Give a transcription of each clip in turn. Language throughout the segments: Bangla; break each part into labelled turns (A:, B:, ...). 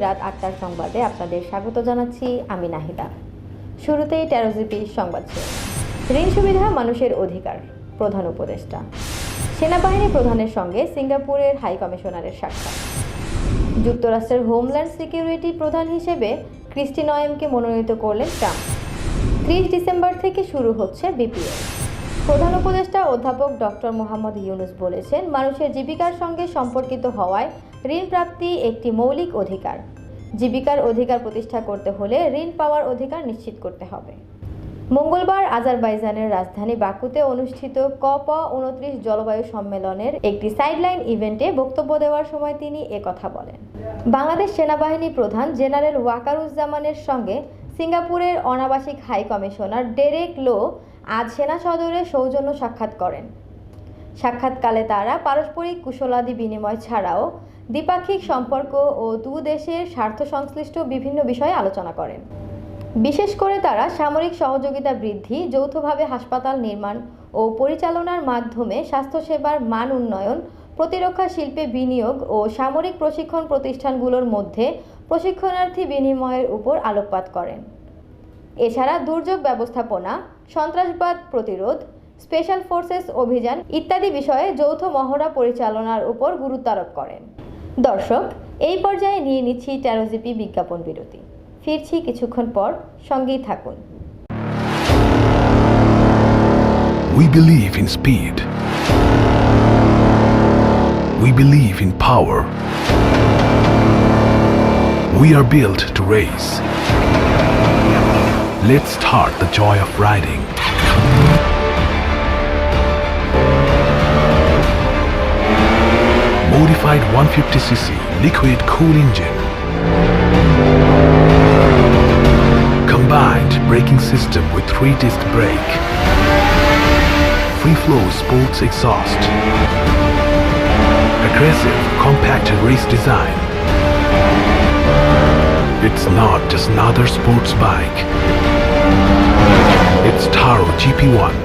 A: রাত ৮টার সংবাদে আপনাদের স্বাগত জানাচ্ছি আমি নাহিদা। শুরুতেই ১৩ জিপি সংবাদ ঋণ সুবিধা মানুষের অধিকার, প্রধান উপদেষ্টা। সেনাবাহিনী প্রধানের সঙ্গে সিঙ্গাপুরের হাই কমিশনারের সাক্ষাৎ। যুক্তরাষ্ট্রের হোমল্যান্ড সিকিউরিটি প্রধান হিসেবে ক্রিস্টি নয়েমকে মনোনীত করলেন ট্রাম্প। ৩০ ডিসেম্বর থেকে শুরু হচ্ছে বিপিএল। প্রধান উপদেষ্টা অধ্যাপক ডক্টর মোহাম্মদ ইউনুস বলেছেন, মানুষের জীবিকার সঙ্গে সম্পর্কিত হওয়ায় ঋণ প্রাপ্তি একটি মৌলিক অধিকার। জীবিকার অধিকার প্রতিষ্ঠা করতে হলে ঋণ পাওয়ার অধিকার নিশ্চিত করতে হবে। মঙ্গলবার আজারবাইজানের রাজধানী বাকুতে অনুষ্ঠিত COP29 জলবায়ু সম্মেলনের একটি সাইডলাইন ইভেন্টে বক্তব্য দেওয়ার সময় তিনি একথা বলেন। বাংলাদেশ সেনাবাহিনী প্রধান জেনারেল ওয়াকারুজ্জামানের সঙ্গে সিঙ্গাপুরের অনাবাসিক হাই কমিশনার ডেরেক লো আজ সেনা সদরে সৌজন্য সাক্ষাৎ করেন। সাক্ষাৎকালে তারা পারস্পরিক কুশলাদি বিনিময় ছাড়াও দ্বিপাক্ষিক সম্পর্ক ও দেশের স্বার্থ সংশ্লিষ্ট বিভিন্ন বিষয়ে আলোচনা করেন। বিশেষ করে তারা সামরিক সহযোগিতা বৃদ্ধি, যৌথভাবে হাসপাতাল নির্মাণ ও পরিচালনার মাধ্যমে স্বাস্থ্যসেবার মান উন্নয়ন, প্রতিরক্ষা শিল্পে বিনিয়োগ ও সামরিক প্রশিক্ষণ প্রতিষ্ঠানগুলোর মধ্যে প্রশিক্ষণার্থী বিনিময়ের উপর আলোকপাত করেন। এছাড়া দুর্যোগ ব্যবস্থাপনা, সন্ত্রাসবাদ প্রতিরোধ, স্পেশাল ফোর্সেস অভিযান ইত্যাদি বিষয়ে যৌথ মহড়া পরিচালনার উপর গুরুত্ব আরোপ করেন। দর্শক, এই পর্যায়ে নিয়ে নিচ্ছি ১৩ জিপি বিজ্ঞাপন বিরতি। ফিরছি কিছুক্ষণ পর, সঙ্গেই থাকুন।
B: We believe in speed. We believe in power. We are built to race. Let's start the joy of riding. Modified 150cc liquid cool engine. Combined braking system with 3-disc brake. Free flow sports exhaust. Aggressive compacted race design. It's not just another sports bike. It's Taro GP1,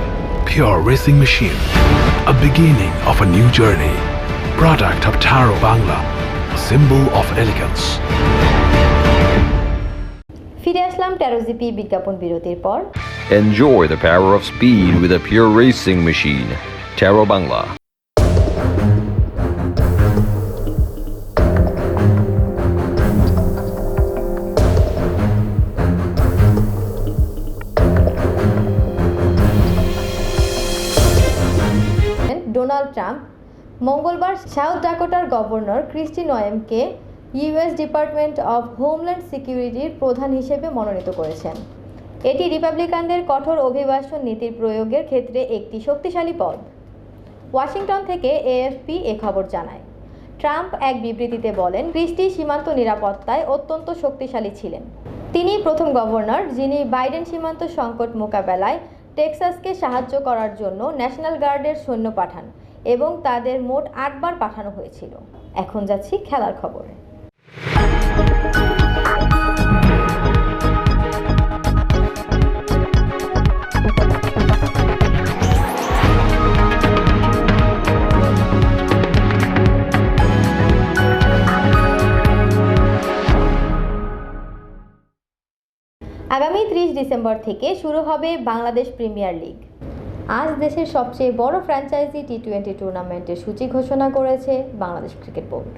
B: pure racing machine. A beginning of a new journey. Product of Taro Bangla, a symbol of elegance.
A: ফিরে আসলাম ১৩ জিপি বিজ্ঞাপন বিরতির পর।
C: Enjoy the power of speed with a pure racing machine. Taro Bangla.
A: Donald Trump মঙ্গলবার সাউথ ডাকোটার গভর্নর ক্রিস্টি নয়েমকে ইউএস ডিপার্টমেন্ট অব হোমল্যান্ড সিকিউরিটির প্রধান হিসেবে মনোনীত করেছেন। এটি রিপাবলিকানদের কঠোর অভিবাসন নীতির প্রয়োগের ক্ষেত্রে একটি শক্তিশালী পদ। ওয়াশিংটন থেকে এএফপি এ খবর জানায়। ট্রাম্প এক বিবৃতিতে বলেন, ক্রিস্টি সীমান্ত নিরাপত্তায় অত্যন্ত শক্তিশালী ছিলেন। তিনি প্রথম গভর্নর যিনি বাইডেন সীমান্ত সংকট মোকাবেলায় টেক্সাসকে সাহায্য করার জন্য ন্যাশনাল গার্ডের সৈন্য পাঠান এবং তাদের মোট ৮ বার পাঠানো হয়েছিল। এখন যাচ্ছি খেলার খবরে। আগামী ৩০ ডিসেম্বর থেকে শুরু হবে বাংলাদেশ প্রিমিয়ার লিগ। আজ দেশের সবচেয়ে বড় ফ্র্যাঞ্চাইজি টি-20 টুর্নামেন্টের সূচি ঘোষণা করেছে বাংলাদেশ ক্রিকেট বোর্ড।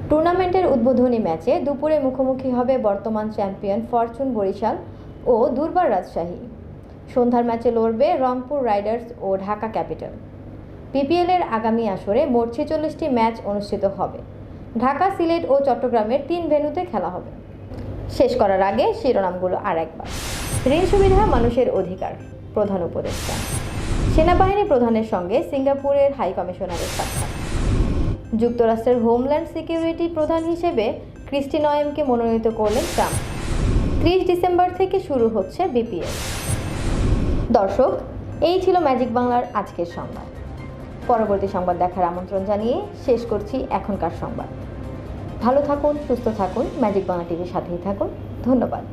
A: টুর্নামেন্টের উদ্বোধনী ম্যাচে দুপুরে মুখোমুখি হবে বর্তমান চ্যাম্পিয়ন ফরচুন বরিশাল ও দুর্বার রাজশাহী। সন্ধ্যার ম্যাচে লড়বে রংপুর রাইডার্স ও ঢাকা ক্যাপিটাল। বিপিএলের আগামী আসরে মোট ৪৬টি ম্যাচ অনুষ্ঠিত হবে। ঢাকা, সিলেট ও চট্টগ্রামের ৩ ভেন্যুতে খেলা হবে। শেষ করার আগে শিরোনামগুলো আরেকবার। ঋণ সুবিধা মানুষের অধিকার, প্রধান উপদেষ্টা। সেনাবাহিনী প্রধানের সঙ্গে সিঙ্গাপুরের হাই কমিশনারের সাক্ষাৎ। যুক্তরাষ্ট্রের হোমল্যান্ড সিকিউরিটি প্রধান হিসেবে ক্রিস্টি নয়েমকে মনোনীত করলেন ট্রাম্প। ৩০ ডিসেম্বর থেকে শুরু হচ্ছে বিপিএল। দর্শক, এই ছিল ম্যাজিক বাংলার আজকের সংবাদ। পরবর্তী সংবাদ দেখার আমন্ত্রণ জানিয়ে শেষ করছি এখনকার সংবাদ। ভালো থাকুন, সুস্থ থাকুন, ম্যাজিক বাংলা টিভির সাথেই থাকুন। ধন্যবাদ।